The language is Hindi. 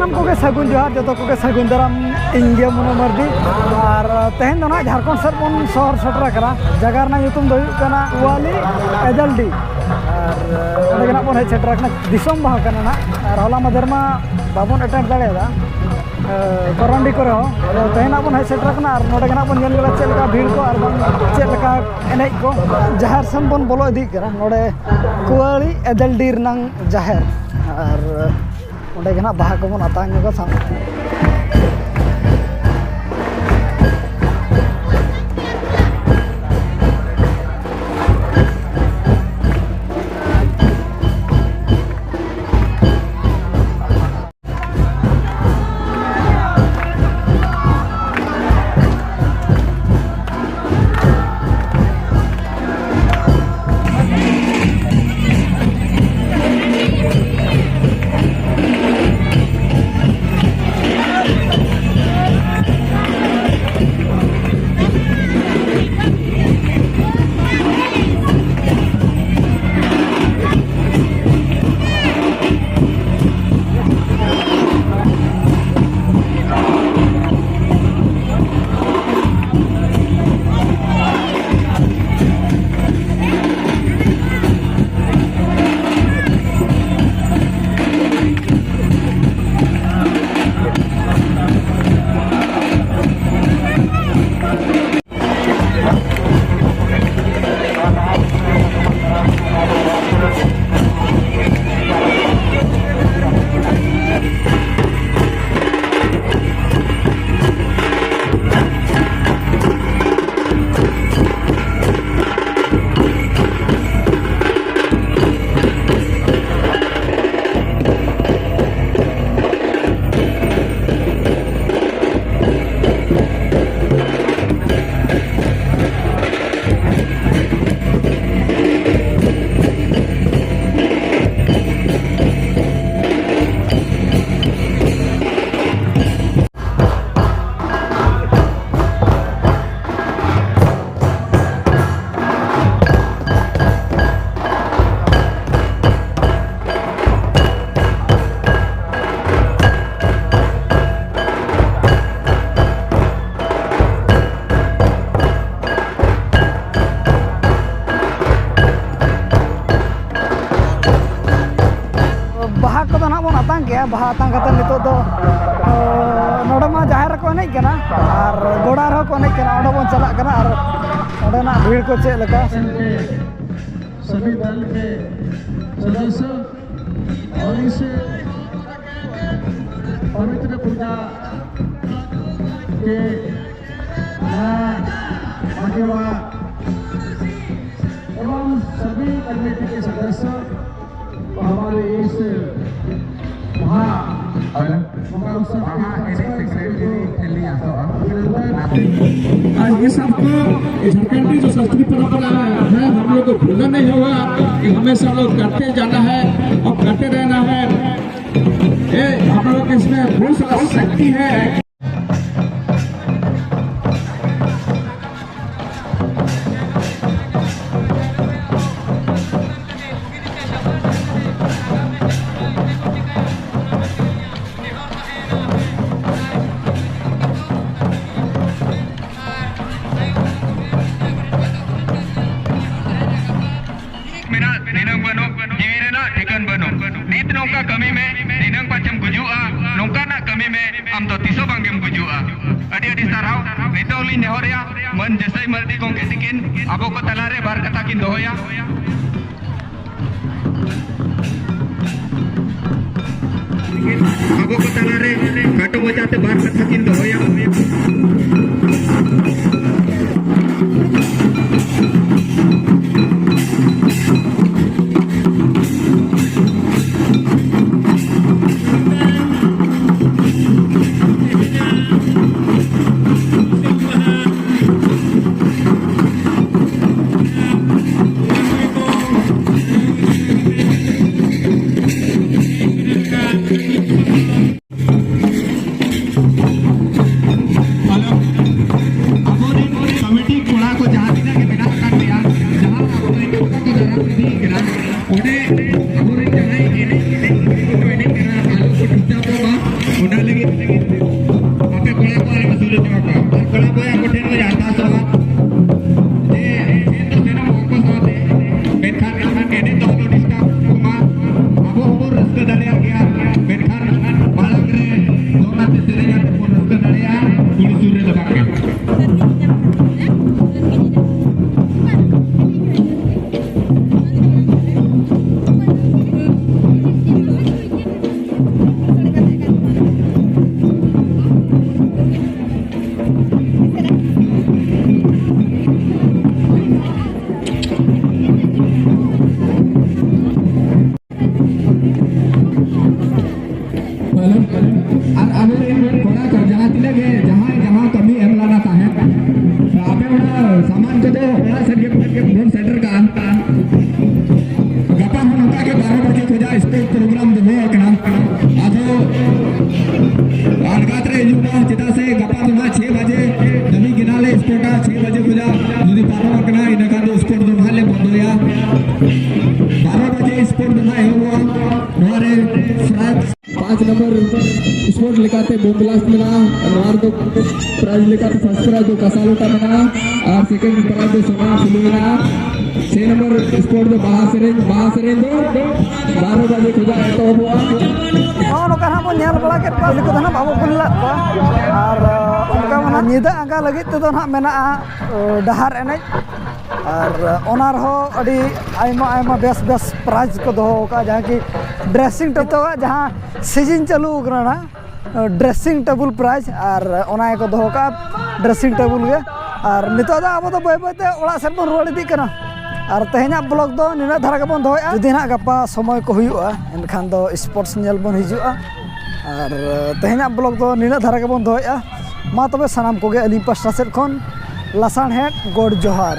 सानाम को सगुन जोहार जो को सगुन दाराम इंगे मुनो मर्दी और तेहन दो ना झारखंड सर बन शहर सटरा करा जगह ना युतुम दो कना वाली एजलडी और ओडे बन हेज सटरा कना दिसम बाह कना ना और होला मदरमा बाबन अटेंड दाड़ेदा करंडी करे हो तेहना बन हेज सटरा कना और नोडे बन जेल गला चेलका भीड़ को और चेलका एनेज को जहर सन बन बोलो इदी करा नोडे कुआली एजलडी रनंग जहर और उन्हें क्या बाहा को बन आता है साम बाहा आतांग कते नितो दो नोडमा जाहेर को एनेज कना और गोड़ा रह को एनेज कना ओडे बन चला कना और ओडेना भीड़ को चे लगा सभी दल के सदस्य और इस पवित्र पूजा के आगेवान एवं सभी कमेटी के सदस्य हमारे इस आज ये सबको झारखंडी जो संस्कृति परंपरा है हम लोग को भूलना नहीं होगा कि हमेशा लोग करते जाना है और करते रहना है। ये हम लोग इसमें बहुत सारा शक्ति है। कमी में दिनंग पाचम गुजुआ नौकाना कमी में आम तो तीसो बांगेम गुजुआ अडी अडी साराव नितोली नेहरिया मन जैसे मर्दी को केतिकिन आबो को तलारे बार कथा किन दोया आबो को तलारे काटो बजाते बार कथा किन दोया दोया 12 बजे स्पोर्ट बनाए हुआ हमारे फ्रांस 5 नंबर स्पोर्ट लेकाते बम ब्लास्ट मना और दो प्राइज लेकाते फर्स्ट प्राइज दो कसालोटा मना और सेकंड प्राइज दो सोना सुलू मना 6 नंबर स्पोर्ट दो बाहसरेन दो 12 बजे खुदा तो हुआ नौका ना बन nyal bala ket pali ko na babo kunla ko ar onka mana nyida angka lagi tedo na mena dahar enaj ar onar ho adi aima best prize ko doho ka jahan ki dressing table jahan season chalu kana na dressing table prize ar ona ko doho ka dressing table ge ar nito da abo do boy te ola sen bon ruwar idi kana R তেহেনা blog দো নিনা ধারা কে বন দহয়া যদি না গাপা সময় ko huyuga enkhan do sports nyel bon hijuga R তেহেনা blog দো নিনা ধারা ke bon দহয়া ma tobe sanam koge ali pasta set khon lasan het god johar।